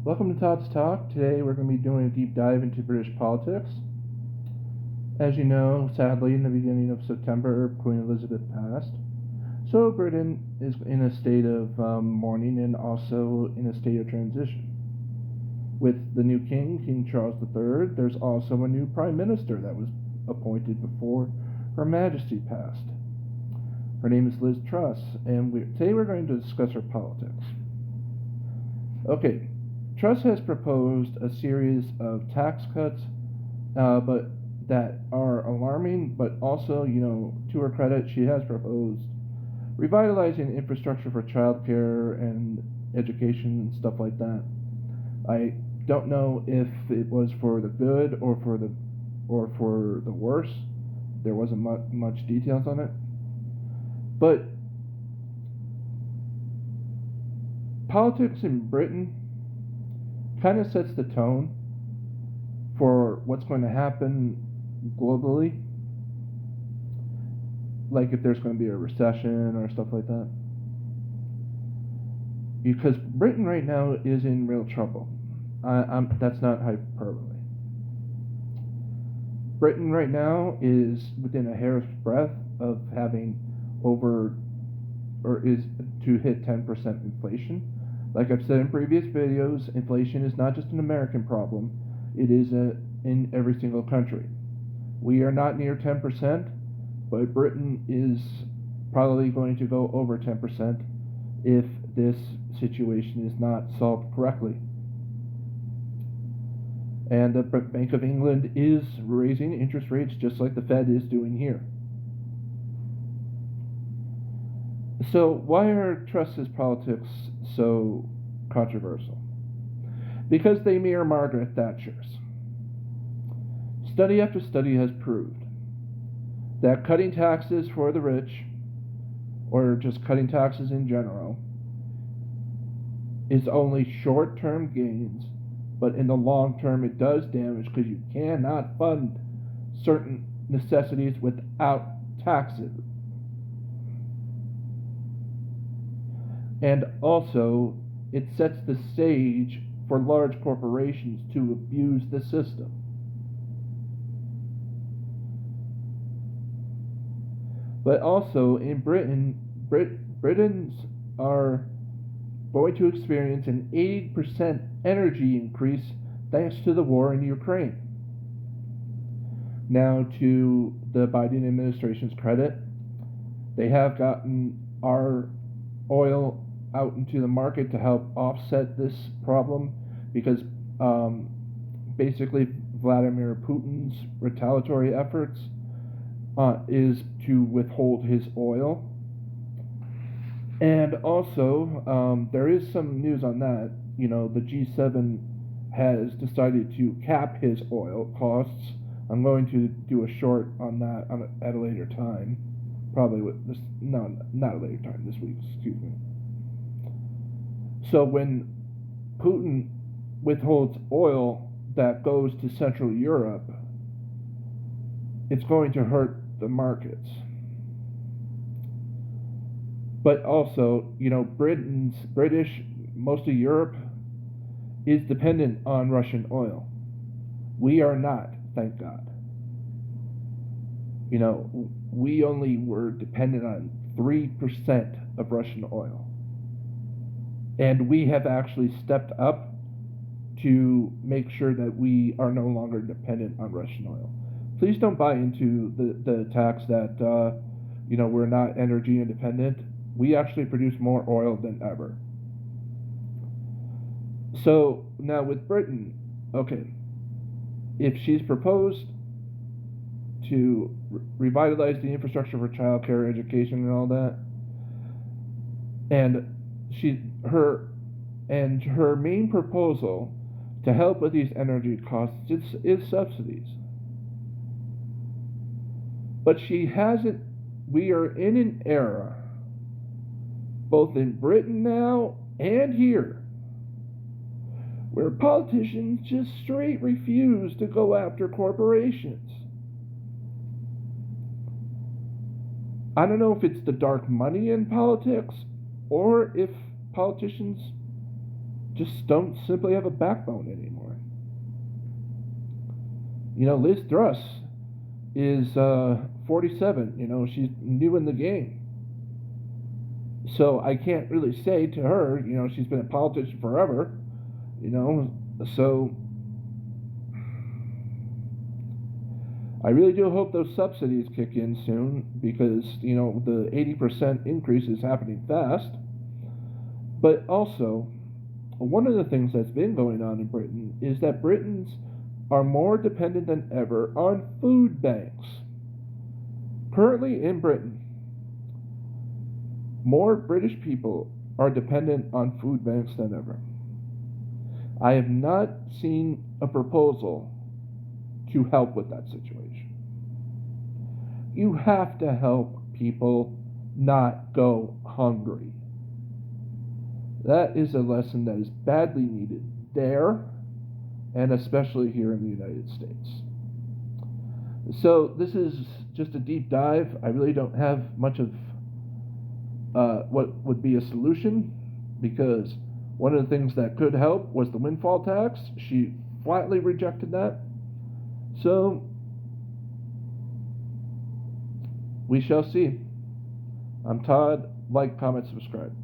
Welcome to Todd's Talk. Today we're going to be doing a deep dive into British politics. As you know, sadly, in the beginning of September, Queen Elizabeth passed. So Britain is in a state of mourning and also in a state of transition. With the new king, King Charles III, there's also a new prime minister that was appointed before Her Majesty passed. Her name is Liz Truss, and today we're going to discuss her politics. Okay, Truss has proposed a series of tax cuts, but that are alarming, but also, to her credit, she has proposed revitalizing infrastructure for childcare and education and stuff like that. I don't know if it was for the good or for the worse. There wasn't much details on it, but politics in Britain kind of sets the tone for what's going to happen globally, like if there's going to be a recession or stuff like that. Because Britain right now is in real trouble. That's not hyperbole. Britain right now is within a hair's breadth of having is to hit 10% inflation. Like I've said in previous videos, inflation is not just an American problem, it is in every single country. We are not near 10%, but Britain is probably going to go over 10% if this situation is not solved correctly. And the Bank of England is raising interest rates just like the Fed is doing here. So why are Truss's politics so controversial? Because they mirror Margaret Thatcher's. Study after study has proved that cutting taxes for the rich, or just cutting taxes in general, is only short-term gains, but in the long term it does damage because you cannot fund certain necessities without taxes. And also, it sets the stage for large corporations to abuse the system. But also, in Britain, Britons are going to experience an 80% energy increase thanks to the war in Ukraine. Now, to the Biden administration's credit, they have gotten our oil out into the market to help offset this problem because basically Vladimir Putin's retaliatory efforts is to withhold his oil. And also, there is some news on that. The G7 has decided to cap his oil costs. I'm going to do a short on that at a later time. Probably not a later time, this week, excuse me. So when Putin withholds oil that goes to Central Europe, it's going to hurt the markets. But also, most of Europe is dependent on Russian oil. We are not, thank God. We only were dependent on 3% of Russian oil. And we have actually stepped up to make sure that we are no longer dependent on Russian oil. Please don't buy into the tax that, we're not energy independent. We actually produce more oil than ever. So now with Britain, okay, if she's proposed to revitalize the infrastructure for childcare, education, and all that, and her main proposal to help with these energy costs is subsidies. But she hasn't. We are in an era, both in Britain now and here, where politicians just straight refuse to go after corporations. I don't know if it's the dark money in politics or if politicians just don't simply have a backbone anymore. You know, Liz Truss is 47. You know, she's new in the game. So I can't really say to her, you know, she's been a politician forever, you know, so I really do hope those subsidies kick in soon because, you know, the 80% increase is happening fast. But also, one of the things that's been going on in Britain is that Britons are more dependent than ever on food banks. Currently in Britain, more British people are dependent on food banks than ever. I have not seen a proposal to help with that situation. You have to help people not go hungry. That is a lesson that is badly needed there, and especially here in the United States. So this is just a deep dive. I really don't have much of what would be a solution, because one of the things that could help was the windfall tax. She flatly rejected that. So we shall see. I'm Todd. Like, comment, subscribe.